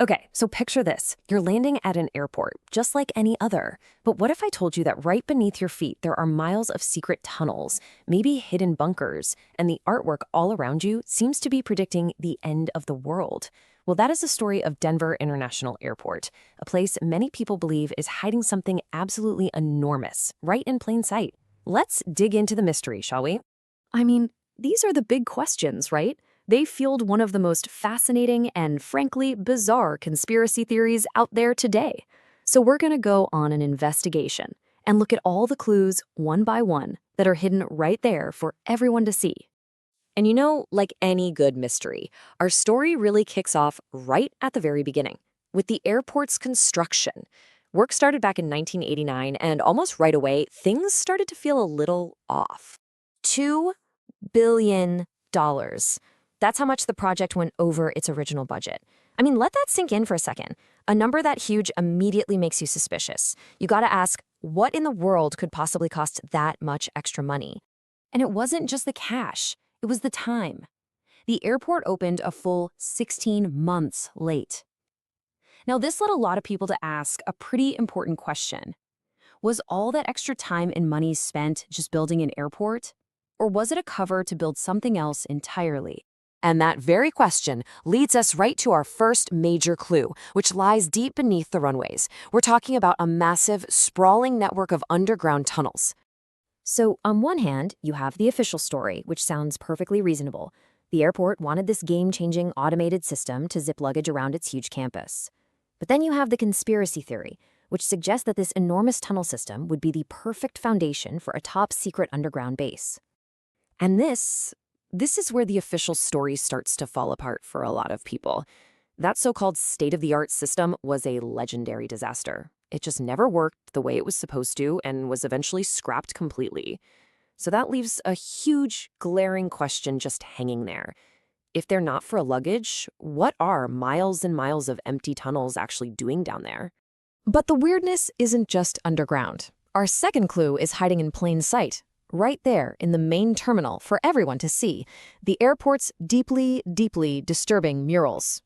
Okay, so picture this. You're landing at an airport, just like any other. But what if I told you that right beneath your feet there are miles of secret tunnels, maybe hidden bunkers, and the artwork all around you seems to be predicting the end of the world? Well, that is the story of Denver International Airport, a place many people believe is hiding something absolutely enormous, right in plain sight. Let's dig into the mystery, shall we? I mean, these are the big questions, right? They fueled one of the most fascinating and, frankly, bizarre conspiracy theories out there today. So we're going to go on an investigation and look at all the clues, one by one, that are hidden right there for everyone to see. And you know, like any good mystery, our story really kicks off right at the very beginning, with the airport's construction. Work started back in 1989, and almost right away, things started to feel a little off. $2 billion. That's how much the project went over its original budget. I mean, let that sink in for a second. A number that huge immediately makes you suspicious. You gotta ask, what in the world could possibly cost that much extra money? And it wasn't just the cash, it was the time. The airport opened a full 16 months late. Now, this led a lot of people to ask a pretty important question. Was all that extra time and money spent just building an airport? Or was it a cover to build something else entirely? And that very question leads us right to our first major clue, which lies deep beneath the runways. We're talking about a massive, sprawling network of underground tunnels. So, on one hand, you have the official story, which sounds perfectly reasonable. The airport wanted this game-changing automated system to zip luggage around its huge campus. But then you have the conspiracy theory, which suggests that this enormous tunnel system would be the perfect foundation for a top-secret underground base. And this is where the official story starts to fall apart for a lot of people. That so-called state-of-the-art system was a legendary disaster. It just never worked the way it was supposed to and was eventually scrapped completely. So that leaves a huge, glaring question just hanging there. If they're not for luggage, what are miles and miles of empty tunnels actually doing down there? But the weirdness isn't just underground. Our second clue is hiding in plain sight, right there in the main terminal for everyone to see, the airport's deeply, deeply disturbing murals.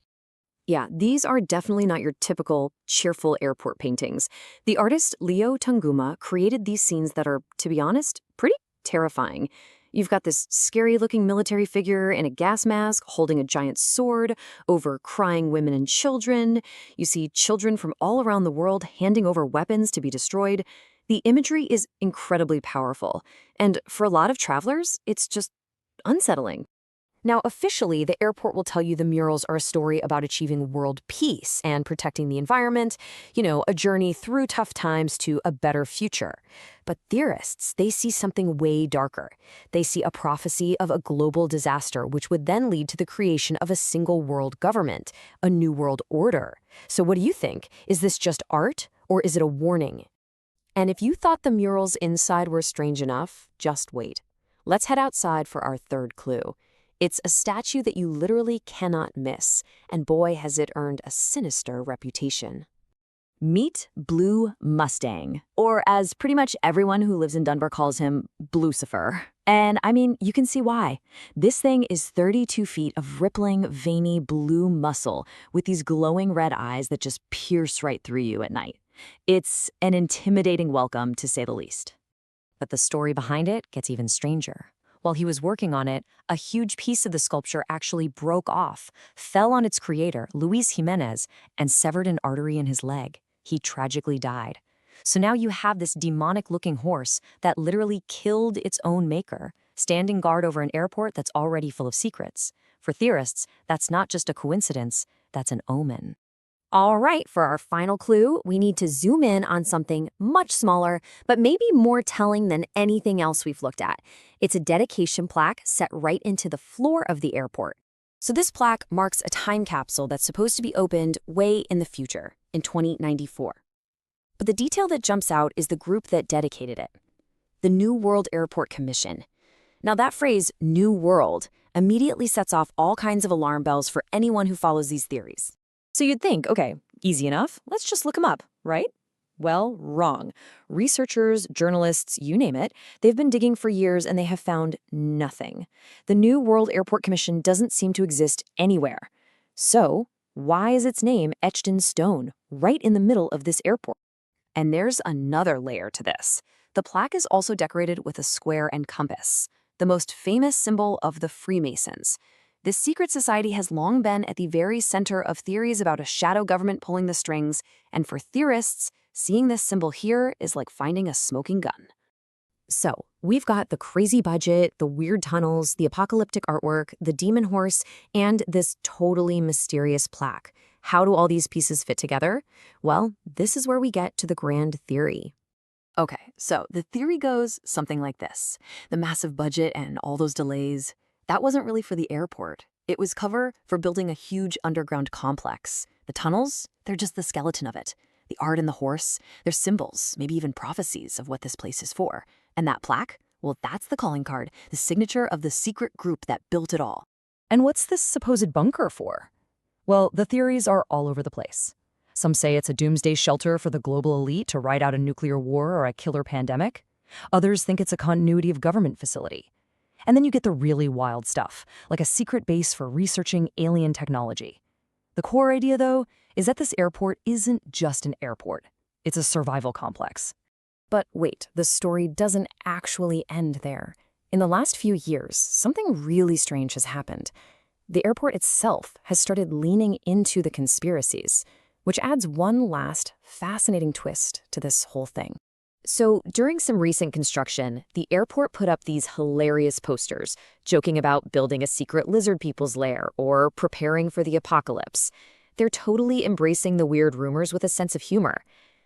Yeah, these are definitely not your typical cheerful airport paintings. The artist Leo Tanguma created these scenes that are, to be honest, pretty terrifying. You've got this scary-looking military figure in a gas mask holding a giant sword over crying women and children. You see children from all around the world handing over weapons to be destroyed. The imagery is incredibly powerful, and for a lot of travelers, it's just unsettling. Now, officially, the airport will tell you the murals are a story about achieving world peace and protecting the environment, a journey through tough times to a better future. But theorists, they see something way darker. They see a prophecy of a global disaster, which would then lead to the creation of a single world government, a new world order. So what do you think? Is this just art, or is it a warning? And if you thought the murals inside were strange enough, just wait. Let's head outside for our third clue. It's a statue that you literally cannot miss, and boy, has it earned a sinister reputation. Meet Blue Mustang, or as pretty much everyone who lives in Denver calls him, Blucifer. And I mean, you can see why. This thing is 32 feet of rippling, veiny blue muscle with these glowing red eyes that just pierce right through you at night. It's an intimidating welcome, to say the least. But the story behind it gets even stranger. While he was working on it, a huge piece of the sculpture actually broke off, fell on its creator, Luis Jiménez, and severed an artery in his leg. He tragically died. So now you have this demonic-looking horse that literally killed its own maker, standing guard over an airport that's already full of secrets. For theorists, that's not just a coincidence, that's an omen. All right, for our final clue, we need to zoom in on something much smaller, but maybe more telling than anything else we've looked at. It's a dedication plaque set right into the floor of the airport. So this plaque marks a time capsule that's supposed to be opened way in the future, in 2094. But the detail that jumps out is the group that dedicated it, the New World Airport Commission. Now that phrase, New World, immediately sets off all kinds of alarm bells for anyone who follows these theories. So you'd think, okay, easy enough, let's just look them up, right? Well, wrong. Researchers, journalists, you name it, they've been digging for years and they have found nothing. The New World Airport Commission doesn't seem to exist anywhere. So, Why is its name etched in stone, right in the middle of this airport? And there's another layer to this. The plaque is also decorated with a square and compass, the most famous symbol of the Freemasons. This secret society has long been at the very center of theories about a shadow government pulling the strings, and for theorists, seeing this symbol here is like finding a smoking gun. So, we've got the crazy budget, the weird tunnels, the apocalyptic artwork, the demon horse, and this totally mysterious plaque. How do all these pieces fit together? Well, this is where we get to the grand theory. Okay, so the theory goes something like this. The massive budget and all those delays, that wasn't really for the airport. It was cover for building a huge underground complex. The tunnels, they're just the skeleton of it. The art and the horse, they're symbols, maybe even prophecies of what this place is for. And that plaque, well, that's the calling card, the signature of the secret group that built it all. And what's this supposed bunker for? Well, the theories are all over the place. Some say it's a doomsday shelter for the global elite to ride out a nuclear war or a killer pandemic. Others think it's a continuity of government facility. And then you get the really wild stuff, like a secret base for researching alien technology. The core idea, though, is that this airport isn't just an airport. It's a survival complex. But wait, the story doesn't actually end there. In the last few years, something really strange has happened. The airport itself has started leaning into the conspiracies, which adds one last fascinating twist to this whole thing. So, during some recent construction, the airport put up these hilarious posters, joking about building a secret lizard people's lair or preparing for the apocalypse. They're totally embracing the weird rumors with a sense of humor.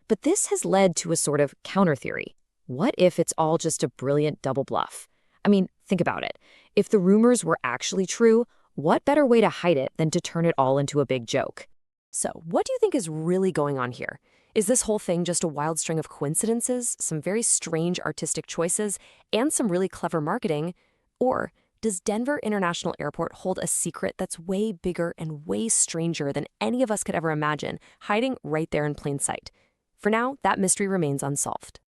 But this has led to a sort of counter-theory. What if it's all just a brilliant double bluff? I mean, think about it. If the rumors were actually true, what better way to hide it than to turn it all into a big joke? So, what do you think is really going on here? Is this whole thing just a wild string of coincidences, some very strange artistic choices, and some really clever marketing? Or does Denver International Airport hold a secret that's way bigger and way stranger than any of us could ever imagine, hiding right there in plain sight? For now, that mystery remains unsolved.